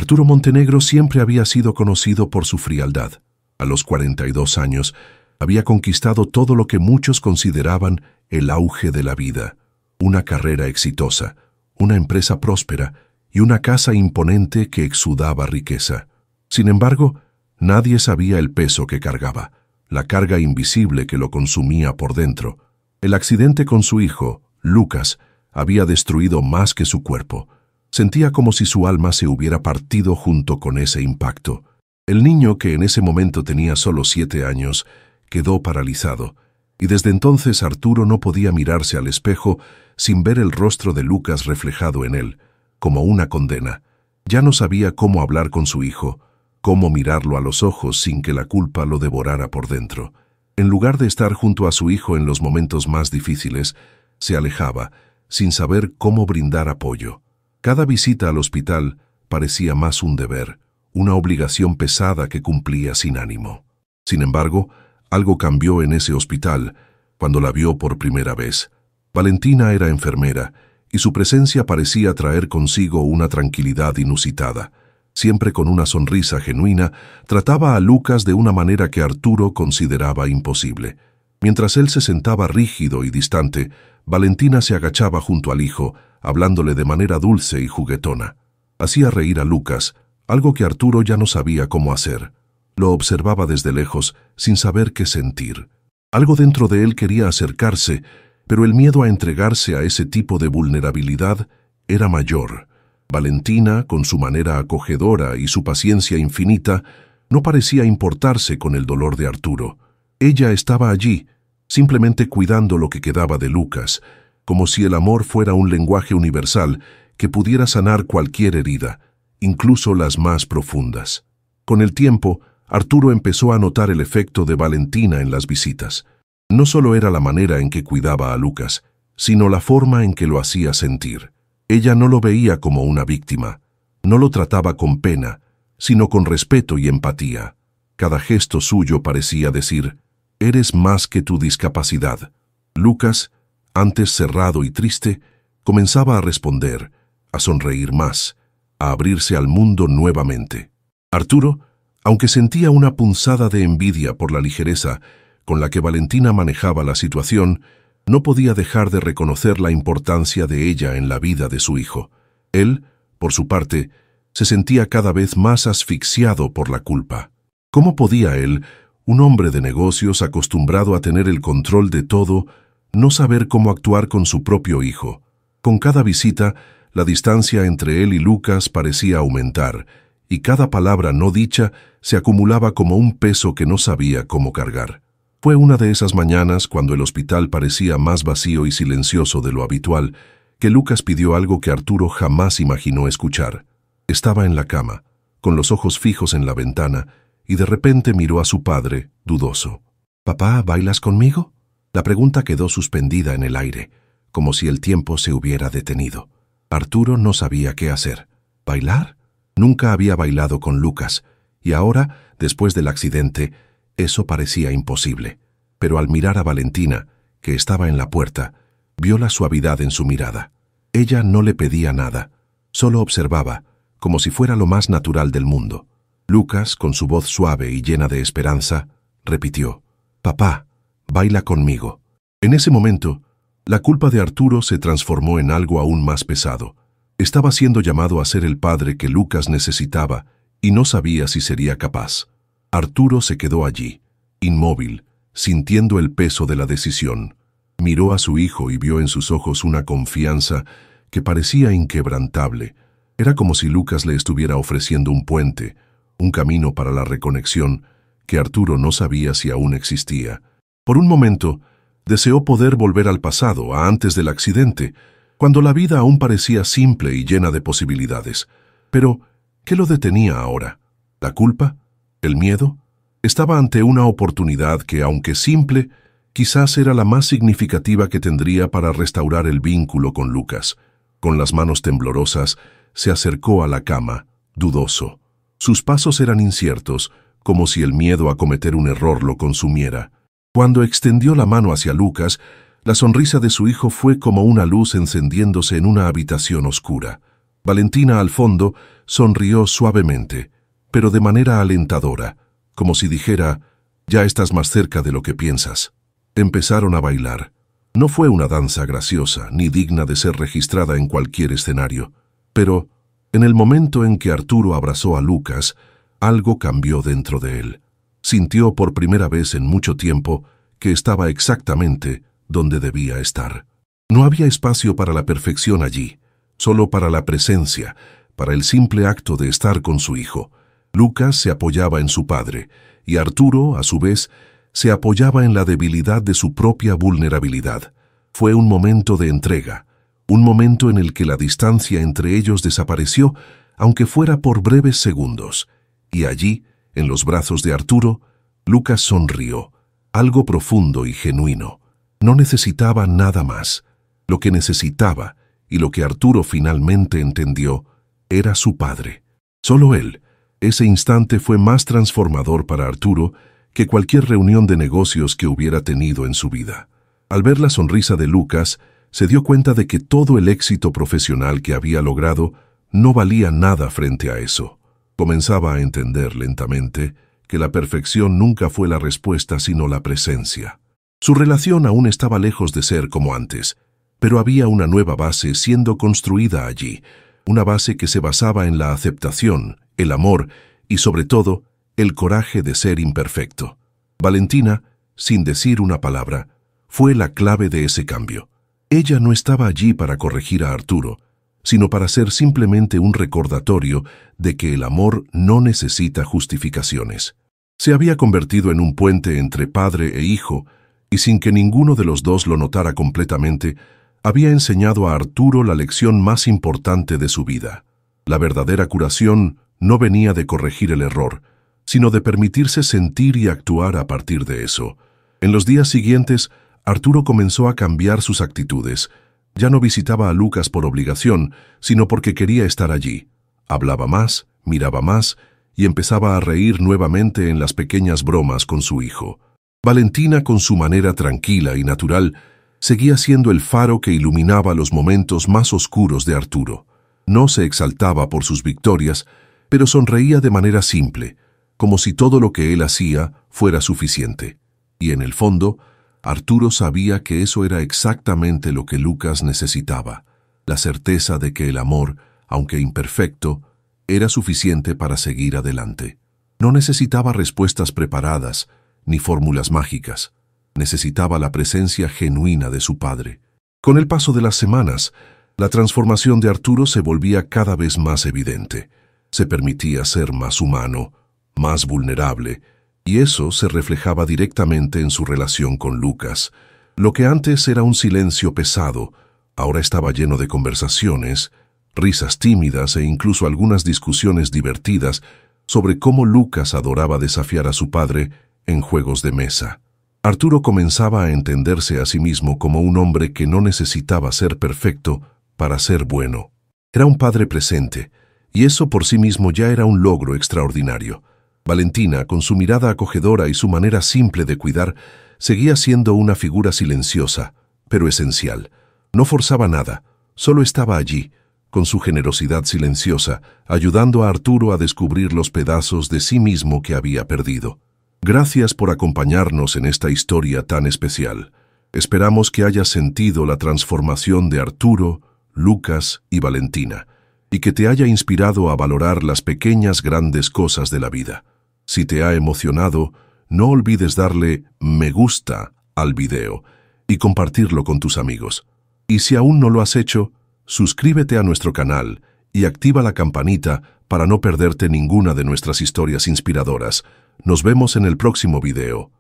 Arturo Montenegro siempre había sido conocido por su frialdad. A los 42 años, había conquistado todo lo que muchos consideraban el auge de la vida: una carrera exitosa, una empresa próspera y una casa imponente que exudaba riqueza. Sin embargo, nadie sabía el peso que cargaba, la carga invisible que lo consumía por dentro. El accidente con su hijo, Lucas, había destruido más que su cuerpo. Sentía como si su alma se hubiera partido junto con ese impacto. El niño, que en ese momento tenía solo 7 años, quedó paralizado, y desde entonces Arturo no podía mirarse al espejo sin ver el rostro de Lucas reflejado en él, como una condena. Ya no sabía cómo hablar con su hijo, cómo mirarlo a los ojos sin que la culpa lo devorara por dentro. En lugar de estar junto a su hijo en los momentos más difíciles, se alejaba, sin saber cómo brindar apoyo. Cada visita al hospital parecía más un deber, una obligación pesada que cumplía sin ánimo. Sin embargo, algo cambió en ese hospital cuando la vio por primera vez. Valentina era enfermera, y su presencia parecía traer consigo una tranquilidad inusitada. Siempre con una sonrisa genuina, trataba a Lucas de una manera que Arturo consideraba imposible. Mientras él se sentaba rígido y distante, Valentina se agachaba junto al hijo, hablándole de manera dulce y juguetona. Hacía reír a Lucas, algo que Arturo ya no sabía cómo hacer. Lo observaba desde lejos, sin saber qué sentir. Algo dentro de él quería acercarse, pero el miedo a entregarse a ese tipo de vulnerabilidad era mayor. Valentina, con su manera acogedora y su paciencia infinita, no parecía importarse con el dolor de Arturo. Ella estaba allí, simplemente cuidando lo que quedaba de Lucas, como si el amor fuera un lenguaje universal que pudiera sanar cualquier herida, incluso las más profundas. Con el tiempo, Arturo empezó a notar el efecto de Valentina en las visitas. No solo era la manera en que cuidaba a Lucas, sino la forma en que lo hacía sentir. Ella no lo veía como una víctima, no lo trataba con pena, sino con respeto y empatía. Cada gesto suyo parecía decir: «Eres más que tu discapacidad». Lucas, antes cerrado y triste, comenzaba a responder, a sonreír más, a abrirse al mundo nuevamente. Arturo, aunque sentía una punzada de envidia por la ligereza con la que Valentina manejaba la situación, no podía dejar de reconocer la importancia de ella en la vida de su hijo. Él, por su parte, se sentía cada vez más asfixiado por la culpa. ¿Cómo podía él, un hombre de negocios acostumbrado a tener el control de todo, no saber cómo actuar con su propio hijo? Con cada visita, la distancia entre él y Lucas parecía aumentar, y cada palabra no dicha se acumulaba como un peso que no sabía cómo cargar. Fue una de esas mañanas, cuando el hospital parecía más vacío y silencioso de lo habitual, que Lucas pidió algo que Arturo jamás imaginó escuchar. Estaba en la cama, con los ojos fijos en la ventana, y de repente miró a su padre, dudoso. «¿Papá, bailas conmigo?». La pregunta quedó suspendida en el aire, como si el tiempo se hubiera detenido. Arturo no sabía qué hacer. ¿Bailar? Nunca había bailado con Lucas, y ahora, después del accidente, eso parecía imposible. Pero al mirar a Valentina, que estaba en la puerta, vio la suavidad en su mirada. Ella no le pedía nada, solo observaba, como si fuera lo más natural del mundo. Lucas, con su voz suave y llena de esperanza, repitió: «Papá, baila conmigo». En ese momento, la culpa de Arturo se transformó en algo aún más pesado. Estaba siendo llamado a ser el padre que Lucas necesitaba y no sabía si sería capaz. Arturo se quedó allí, inmóvil, sintiendo el peso de la decisión. Miró a su hijo y vio en sus ojos una confianza que parecía inquebrantable. Era como si Lucas le estuviera ofreciendo un puente, un camino para la reconexión que Arturo no sabía si aún existía. Por un momento, deseó poder volver al pasado, a antes del accidente, cuando la vida aún parecía simple y llena de posibilidades. Pero, ¿qué lo detenía ahora? ¿La culpa? ¿El miedo? Estaba ante una oportunidad que, aunque simple, quizás era la más significativa que tendría para restaurar el vínculo con Lucas. Con las manos temblorosas, se acercó a la cama, dudoso. Sus pasos eran inciertos, como si el miedo a cometer un error lo consumiera. Cuando extendió la mano hacia Lucas, la sonrisa de su hijo fue como una luz encendiéndose en una habitación oscura. Valentina, al fondo, sonrió suavemente, pero de manera alentadora, como si dijera, «Ya estás más cerca de lo que piensas». Empezaron a bailar. No fue una danza graciosa, ni digna de ser registrada en cualquier escenario, pero, en el momento en que Arturo abrazó a Lucas, algo cambió dentro de él. Sintió por primera vez en mucho tiempo que estaba exactamente donde debía estar. No había espacio para la perfección allí, solo para la presencia, para el simple acto de estar con su hijo. Lucas se apoyaba en su padre, y Arturo, a su vez, se apoyaba en la debilidad de su propia vulnerabilidad. Fue un momento de entrega, un momento en el que la distancia entre ellos desapareció, aunque fuera por breves segundos, y allí, en los brazos de Arturo, Lucas sonrió, algo profundo y genuino. No necesitaba nada más. Lo que necesitaba, y lo que Arturo finalmente entendió, era su padre. Solo él. Ese instante fue más transformador para Arturo que cualquier reunión de negocios que hubiera tenido en su vida. Al ver la sonrisa de Lucas, se dio cuenta de que todo el éxito profesional que había logrado no valía nada frente a eso. Comenzaba a entender lentamente que la perfección nunca fue la respuesta sino la presencia. Su relación aún estaba lejos de ser como antes, pero había una nueva base siendo construida allí, una base que se basaba en la aceptación, el amor y, sobre todo, el coraje de ser imperfecto. Valentina, sin decir una palabra, fue la clave de ese cambio. Ella no estaba allí para corregir a Arturo, sino para ser simplemente un recordatorio de que el amor no necesita justificaciones. Se había convertido en un puente entre padre e hijo, y sin que ninguno de los dos lo notara completamente, había enseñado a Arturo la lección más importante de su vida. La verdadera curación no venía de corregir el error, sino de permitirse sentir y actuar a partir de eso. En los días siguientes, Arturo comenzó a cambiar sus actitudes. Ya no visitaba a Lucas por obligación, sino porque quería estar allí. Hablaba más, miraba más, y empezaba a reír nuevamente en las pequeñas bromas con su hijo. Valentina, con su manera tranquila y natural, seguía siendo el faro que iluminaba los momentos más oscuros de Arturo. No se exaltaba por sus victorias, pero sonreía de manera simple, como si todo lo que él hacía fuera suficiente. Y en el fondo, Arturo sabía que eso era exactamente lo que Lucas necesitaba, la certeza de que el amor, aunque imperfecto, era suficiente para seguir adelante. No necesitaba respuestas preparadas, ni fórmulas mágicas. Necesitaba la presencia genuina de su padre. Con el paso de las semanas, la transformación de Arturo se volvía cada vez más evidente. Se permitía ser más humano, más vulnerable, y eso se reflejaba directamente en su relación con Lucas. Lo que antes era un silencio pesado, ahora estaba lleno de conversaciones, risas tímidas e incluso algunas discusiones divertidas sobre cómo Lucas adoraba desafiar a su padre en juegos de mesa. Arturo comenzaba a entenderse a sí mismo como un hombre que no necesitaba ser perfecto para ser bueno. Era un padre presente, y eso por sí mismo ya era un logro extraordinario. Valentina, con su mirada acogedora y su manera simple de cuidar, seguía siendo una figura silenciosa, pero esencial. No forzaba nada, solo estaba allí, con su generosidad silenciosa, ayudando a Arturo a descubrir los pedazos de sí mismo que había perdido. Gracias por acompañarnos en esta historia tan especial. Esperamos que hayas sentido la transformación de Arturo, Lucas y Valentina, y que te haya inspirado a valorar las pequeñas grandes cosas de la vida. Si te ha emocionado, no olvides darle me gusta al video y compartirlo con tus amigos. Y si aún no lo has hecho, suscríbete a nuestro canal y activa la campanita para no perderte ninguna de nuestras historias inspiradoras. Nos vemos en el próximo video.